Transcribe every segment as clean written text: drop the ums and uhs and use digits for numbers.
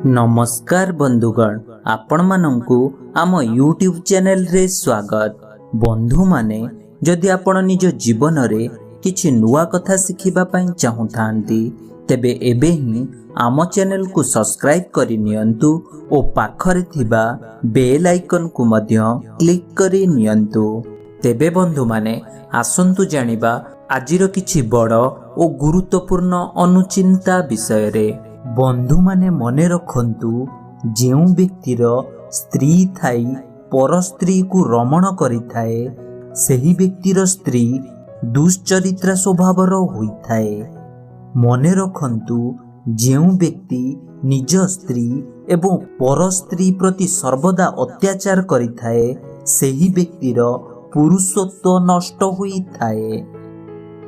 नमस्कार बंधुगण, आपण मानंकु आम यूट्यूब चैनल रे स्वागत। बंधु माने जदि आपण निज जीवन रे किछि नुआ कथा शिखिबा पई चाहुथांती तेबे एबे ही आम चैनल को सब्सक्राइब करि नियंतु ओ पाखरे थिबा बेल आइकन को मध्य क्लिक करि नियंतु। तेबे बंधु माने आसंतु जानिबा आजिर किछि बड़ ओ गुरुत्वपूर्ण अनुचिंता विषय रे। बंधु माने मने रखंतु, जेउ व्यक्तिर स्त्री थाई पर स्त्री को रमण करि थाए सेही व्यक्तिर स्त्री दुश्चरित्रा स्वभावर होई थाए। मने रखंतु, जेउ व्यक्ति निज स्त्री एवं पर स्त्री प्रति सर्वदा अत्याचार करि थाए सेही व्यक्तिर पुरुषत्व नष्ट होई थाए।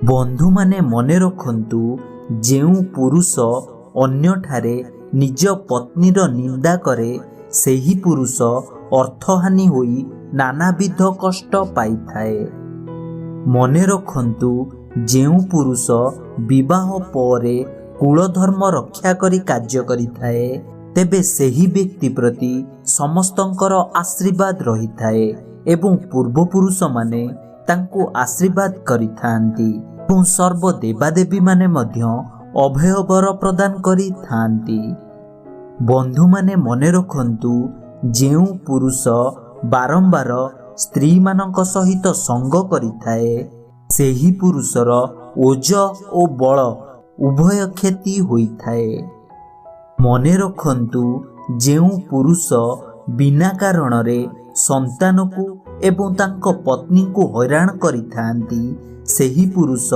बंधु माने मने रखंतु, जेउ पुरुष अन्य ठारे निज पत्नीर निंदा करे सेही पुरुष अर्थहानि होई नानाविध कष्ट पाई थाए। मने रखंतु, जेउ पुरुष विवाह परे कुल धर्म रक्षा करी कार्य करि थाए तेबे सेही व्यक्ति प्रति समस्तंकर आशीर्वाद रही थाए एवं पूर्व पुरुष माने तांको आशीर्वाद करि थांती एवं सर्व देवादेवी माने मध्य अभय वर प्रदान करी थांती। बंधु माने मने रखंतु, जेउ पुरुष बारंबार स्त्री मानक सहित संग करि थाए सेही पुरुषर ओज ओ बल उभय क्षति होई थाए। मने रखंतु, जेउ पुरुष बिना कारण रे संतान को एवं तांको पत्नी को हैरान करि थांती सेही पुरुष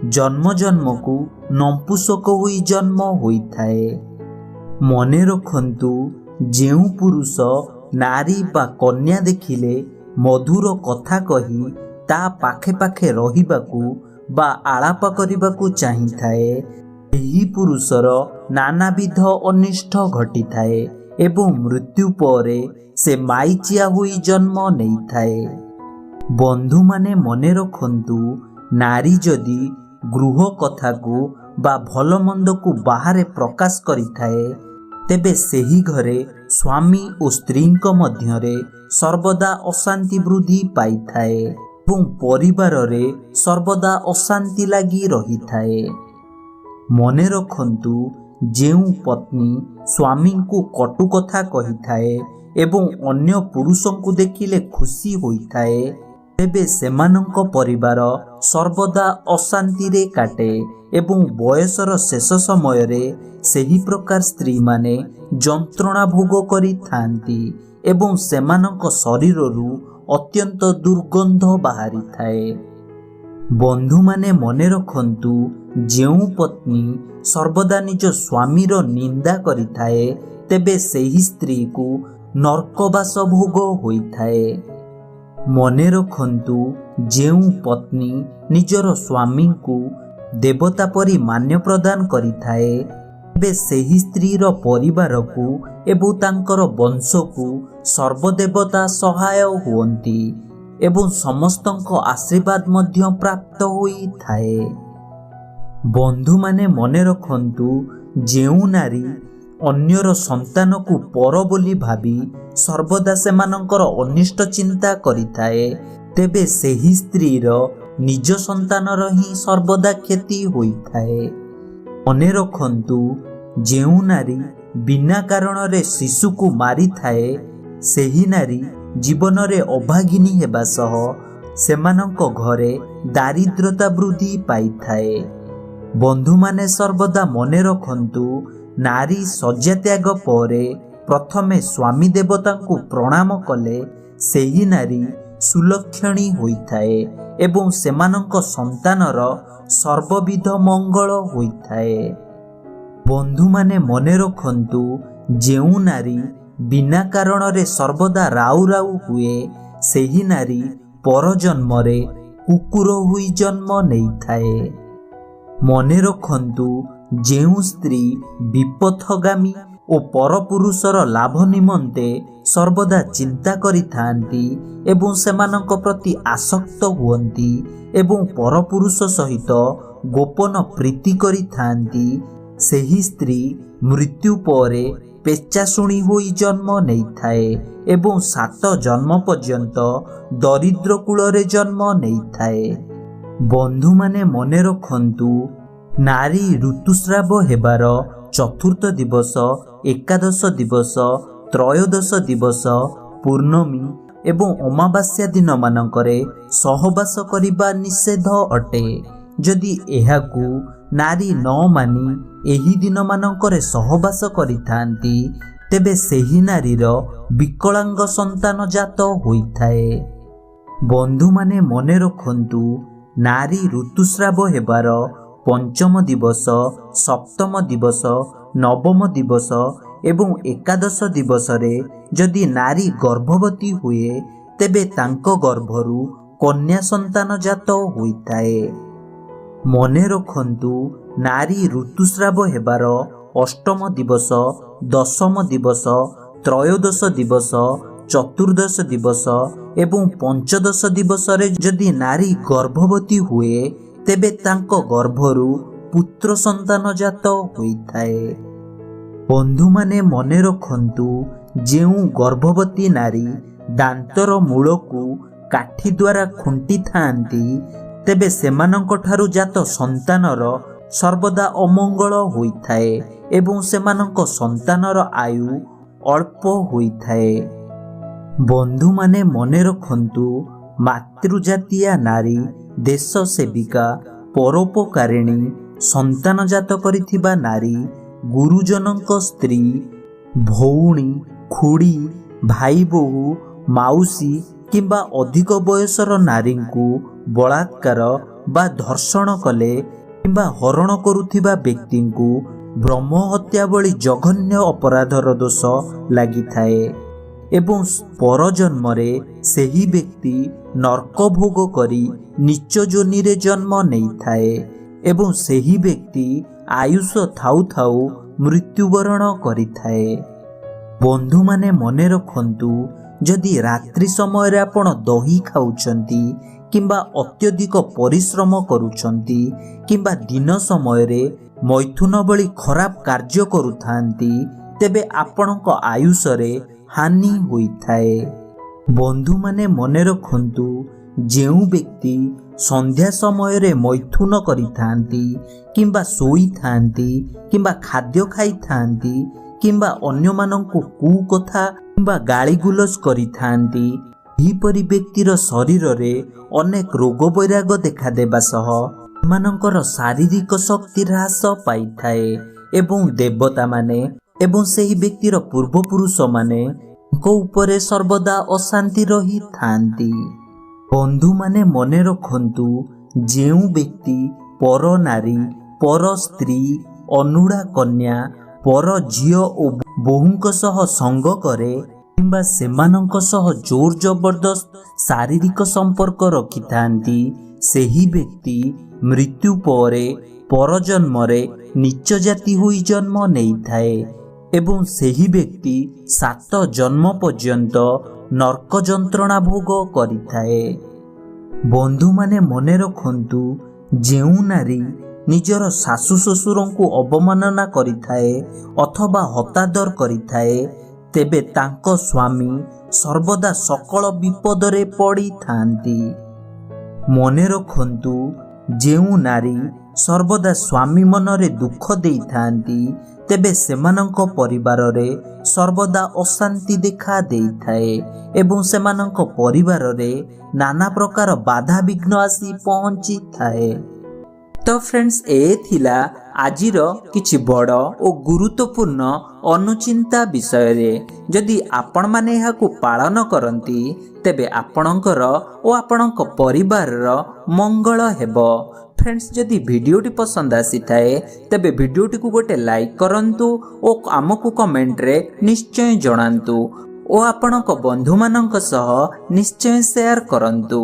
जन्म जन्म को नपुंसक होई जन्म होई थाए। मने रखंतु, जेउ पुरुष नारी बा कन्या देखिले मधुर कथा कही ता पाखे पाखे रहिबाकू बा आलाप करिबाकू चाहि थाए एही पुरुषर नानाविध अनिष्ट घटी थाए एवं मृत्यु परे से माइचिया होई जन्म नहीं थाए। बंधु माने मने रखंतु, नारी जदि गृह कथा को बा भल मंद को बाहरे प्रकाश करि थाए तेबे सेही घरे स्वामी और स्त्री मध्यरे सर्वदा अशांति वृद्धि पाई थाए एवं परिवार रे सर्वदा अशांति लगी रही थाए। मने रखंतु, जेउ पत्नी स्वामी को कटु कथा कहि थाए एवं अन्य पुरुषों को देखिले खुशी होई थाए तेबे सेमानंक परिवार सर्वदा अशांति रे काटे एवं बयसर शेष समय रे सेही प्रकार स्त्री माने जंत्रणा भोग करि थांती एवं सेमानंक शरीररू अत्यंत दुर्गंध बाहरी थाए। बंधु माने मने रखंतु, जेउ पत्नी सर्वदा निज स्वामीर निंदा करि थाए तेबे सेही स्त्री को नरकवास भोग होई थाए। मने रखंतु, जेउ पत्नी निजर स्वामी को देवता परि मान्य प्रदान करि थाए तेबे सेही स्त्रीर परिवार को एवं तांकर वंश को सर्वदेवता सहाय हुअंती एवं समस्तंक आशीर्वाद मध्य प्राप्त होई थाए। बंधु माने मने रखंतु, जेउ नारी अन्यर संतान को पर बोली भाबी सर्वदा सेमानंकर अनिष्ट चिंता करि थाए तेबे सेही स्त्रीर निज संतानर ही सर्वदा क्षति होई थाए। मने रखंतु, जेउ नारी बिना कारण रे शिशु को मारी थाए सेही नारी जीवन रे अभागिनी हेबा सह सेमानंक घरे दारिद्रता वृद्धि पाई थाए। बंधु माने सर्वदा मने रखंतु, नारी शଯ୍ୟା त्याग परे प्रथमे स्वामी देवता को प्रणाम कले सेही नारी सुलक्षणी होई थाए एवं सेमानंक संतानर सर्वविध मंगल होई थाए। बंधु माने मने रखंतु, जेउ नारी बिना कारण रे सर्वदा राउ राउ हुए सेही नारी पर जन्म रे कुकुर हुई जन्म नहीं थाए। मने रखंतु, जेउ स्त्री विपथगामी ओ परपुरुषर लाभ निमंते सर्वदा चिंता करि थांती एवं सेमानंक प्रति आसक्त हुअंती एवं परपुरुष सहित गोपन प्रीति करि थांती सेही स्त्री मृत्यु परे ପେଚାଶୁଣି ହୋଇ ଜନ୍ମ ନେଇଥାଏ ଏବଂ 7 ଜନ୍ମ ପର୍ଯ୍ୟନ୍ତ ଦରିଦ୍ର କୂଳରେ ଜନ୍ମ ନେଇଥାଏ। ବନ୍ଧୁମାନେ ମନେ ରଖନ୍ତୁ, ନାରୀ ଋତୁସ୍ରାବ ହେବାର ଚତୁର୍ଥ ଦିବସ, ଏକାଦଶ ଦିବସ, ତ୍ରୟୋଦଶ ଦିବସ, ପୂର୍ଣ୍ଣମୀ ଏବଂ ଅମାବାସ୍ୟା ଦିନମାନଙ୍କରେ ସହବାସ କରିବା ନିଷେଧ ଅଟେ। ଯଦି ଏହାକୁ ନାରୀ ନ ମାନି ଏହି ଦିନମାନଙ୍କରେ ସହବାସ କରିଥାନ୍ତି, ତେବେ ସେହି ନାରୀର ବିକଳାଙ୍ଗ ସନ୍ତାନ ଜାତ ହୋଇଥାଏ। ବନ୍ଧୁମାନେ ମନେ ରଖନ୍ତୁ, ନାରୀ ଋତୁସ୍ରାବ ହେବାର ପଞ୍ଚମ ଦିବସ, ସପ୍ତମ ଦିବସ, ନବମ ଦିବସ ଏବଂ ଏକାଦଶ ଦିବସରେ ଯଦି ନାରୀ ଗର୍ଭବତୀ ହୁଏ, ତେବେ ତାଙ୍କ ଗର୍ଭରୁ କନ୍ୟା ସନ୍ତାନ ଜାତ ହୋଇଥାଏ। ମନେ ରଖନ୍ତୁ, ନାରୀ ଋତୁସ୍ରାବ ହେବାର ଅଷ୍ଟମ ଦିବସ, ଦଶମ ଦିବସ, ତ୍ରୟୋଦଶ ଦିବସ, ଚତୁର୍ଦ୍ଦଶ ଦିବସ ଏବଂ ପଞ୍ଚଦଶ ଦିବସରେ ଯଦି ନାରୀ ଗର୍ଭବତୀ ହୁଏ, ତେବେ ତାଙ୍କ ଗର୍ଭରୁ ପୁତ୍ର ସନ୍ତାନ ଜାତ ହୋଇଥାଏ। ବନ୍ଧୁମାନେ ମନେ ରଖନ୍ତୁ, ଯେଉଁ ଗର୍ଭବତୀ ନାରୀ ଦାନ୍ତର ମୂଳକୁ କାଠି ଦ୍ୱାରା ଖୁଣ୍ଟିଥାନ୍ତି, ତେବେ ସେମାନଙ୍କ ଠାରୁ ଜାତ ସନ୍ତାନର ସର୍ବଦା ଅମଙ୍ଗଳ ହୋଇଥାଏ ଏବଂ ସେମାନଙ୍କ ସନ୍ତାନର ଆୟୁ ଅଳ୍ପ ହୋଇଥାଏ। ବନ୍ଧୁମାନେ ମନେ ରଖନ୍ତୁ, ମାତୃଜାତୀୟ ନାରୀ ଦେଶ ସେବିକା, ପରୋପକାରିଣୀ, ସନ୍ତାନ ଜାତ କରିଥିବା ନାରୀ, ଗୁରୁଜନଙ୍କ ସ୍ତ୍ରୀ, ଭଉଣୀ, ଖୁଡ଼ି, ଭାଇ ବୋହୂ, ମାଉସୀ କିମ୍ବା ଅଧିକ ବୟସର ନାରୀଙ୍କୁ ବଳାତ୍କାର ବା ଧର୍ଷଣ କଲେ କିମ୍ବା ହରଣ କରୁଥିବା ବ୍ୟକ୍ତିଙ୍କୁ ବ୍ରହ୍ମ ହତ୍ୟା ଭଳି ଜଘନ୍ୟ ଅପରାଧର ଦୋଷ ଲାଗିଥାଏ ଏବଂ ପରଜନ୍ମରେ ସେହି ବ୍ୟକ୍ତି ନର୍କ ଭୋଗ କରି ନୀଚ ଯୋନିରେ ଜନ୍ମ ନେଇଥାଏ ଏବଂ ସେହି ବ୍ୟକ୍ତି ଆୟୁଷ ଥାଉ ଥାଉ ମୃତ୍ୟୁବରଣ କରିଥାଏ। ବନ୍ଧୁମାନେ ମନେ ରଖନ୍ତୁ, ଯଦି ରାତ୍ରି ସମୟରେ ଆପଣ ଦହି ଖାଉଛନ୍ତି କିମ୍ବା ଅତ୍ୟଧିକ ପରିଶ୍ରମ କରୁଛନ୍ତି କିମ୍ବା ଦିନ ସମୟରେ ମୈଥୁନ ଭଳି ଖରାପ କାର୍ଯ୍ୟ କରୁଥାନ୍ତି, ତେବେ ଆପଣଙ୍କ ଆୟୁଷରେ ହାନି ହୋଇଥାଏ। ବନ୍ଧୁମାନେ ମନେ ରଖନ୍ତୁ, ଯେଉଁ ବ୍ୟକ୍ତି ସନ୍ଧ୍ୟା ସମୟରେ ମୈଥୁନ କରିଥାନ୍ତି କିମ୍ବା ଶୋଇଥାନ୍ତି କିମ୍ବା ଖାଦ୍ୟ ଖାଇଥାନ୍ତି କିମ୍ବା ଅନ୍ୟମାନଙ୍କୁ କୁକଥା କିମ୍ବା ଗାଳିଗୁଲଜ କରିଥାନ୍ତି, ଏହିପରି ବ୍ୟକ୍ତିର ଶରୀରରେ ଅନେକ ରୋଗ ବୈରାଗ ଦେଖାଦେବା ସହ ସେମାନଙ୍କର ଶାରୀରିକ ଶକ୍ତି ହ୍ରାସ ପାଇଥାଏ ଏବଂ ଦେବତାମାନେ ଏବଂ ସେହି ବ୍ୟକ୍ତିର ପୂର୍ବପୁରୁଷମାନେ ତାଙ୍କ ଉପରେ ସର୍ବଦା ଅଶାନ୍ତି ରହିଥାନ୍ତି। ବନ୍ଧୁମାନେ ମନେ ରଖନ୍ତୁ, ଯେଉଁ ବ୍ୟକ୍ତି ପର ନାରୀ, ପର ସ୍ତ୍ରୀ, ଅନୁଡ଼ା କନ୍ୟା, ପର ଝିଅ ଓ ବୋହୂଙ୍କ ସହ ସଙ୍ଗ କରେ କିମ୍ବା ସେମାନଙ୍କ ସହ ଜୋର ଜବରଦସ୍ତ ଶାରୀରିକ ସମ୍ପର୍କ ରଖିଥାନ୍ତି, ସେହି ବ୍ୟକ୍ତି ମୃତ୍ୟୁ ପରେ ପରଜନ୍ମରେ ନୀଚ ଜାତି ହୋଇ ଜନ୍ମ ନେଇଥାଏ ଏବଂ ସେହି ବ୍ୟକ୍ତି 7 ଜନ୍ମ ପର୍ଯ୍ୟନ୍ତ ନର୍କ ଯନ୍ତ୍ରଣା ଭୋଗ କରିଥାଏ। ବନ୍ଧୁମାନେ ମନେ ରଖନ୍ତୁ, ଯେଉଁ ନାରୀ ନିଜର ଶାଶୁ ଶ୍ୱଶୁରଙ୍କୁ ଅବମାନନା କରିଥାଏ ଅଥବା ହତାଦର କରିଥାଏ, ତେବେ ତାଙ୍କ ସ୍ୱାମୀ ସର୍ବଦା ସକଳ ବିପଦରେ ପଡ଼ିଥାନ୍ତି। ମନେ ରଖନ୍ତୁ, ଯେଉଁ ନାରୀ ସର୍ବଦା ସ୍ୱାମୀ ମନରେ ଦୁଃଖ ଦେଇଥାନ୍ତି, ତେବେ ସେମାନଙ୍କ ପରିବାରରେ ସର୍ବଦା ଅଶାନ୍ତି ଦେଖା ଦେଇଥାଏ ଏବଂ ସେମାନଙ୍କ ପରିବାରରେ ନାନା ପ୍ରକାର ବାଧାବିଘ୍ନ ଆସି ପହଞ୍ଚିଥାଏ। ତ ଫ୍ରେଣ୍ଡସ୍, ଏ ଥିଲା ଆଜିର କିଛି ବଡ଼ ଓ ଗୁରୁତ୍ୱପୂର୍ଣ୍ଣ ଅନୁଚିନ୍ତା ବିଷୟରେ। ଯଦି ଆପଣମାନେ ଏହାକୁ ପାଳନ କରନ୍ତି, ତେବେ ଆପଣଙ୍କର ଓ ଆପଣଙ୍କ ପରିବାରର ମଙ୍ଗଳ ହେବ। फ्रेंड्स, जदि वीडियोटी पसंद आसी थाए तेबे वीडियोटी को गोटे लाइक करंतु ओ आमको कमेंट रे निश्चय जणांतु ओ आपणक बंधु मानक सह निश्चय शेयर करंतु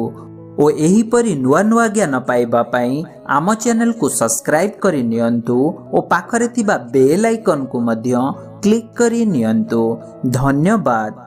ओ एही परी नुआ नुआ ज्ञान पाइबा पई आम चैनल को सब्सक्राइब करि नियंतु ओ पाखरे थिबा बेल आइकन को मध्य क्लिक करि नियंतु। धन्यवाद।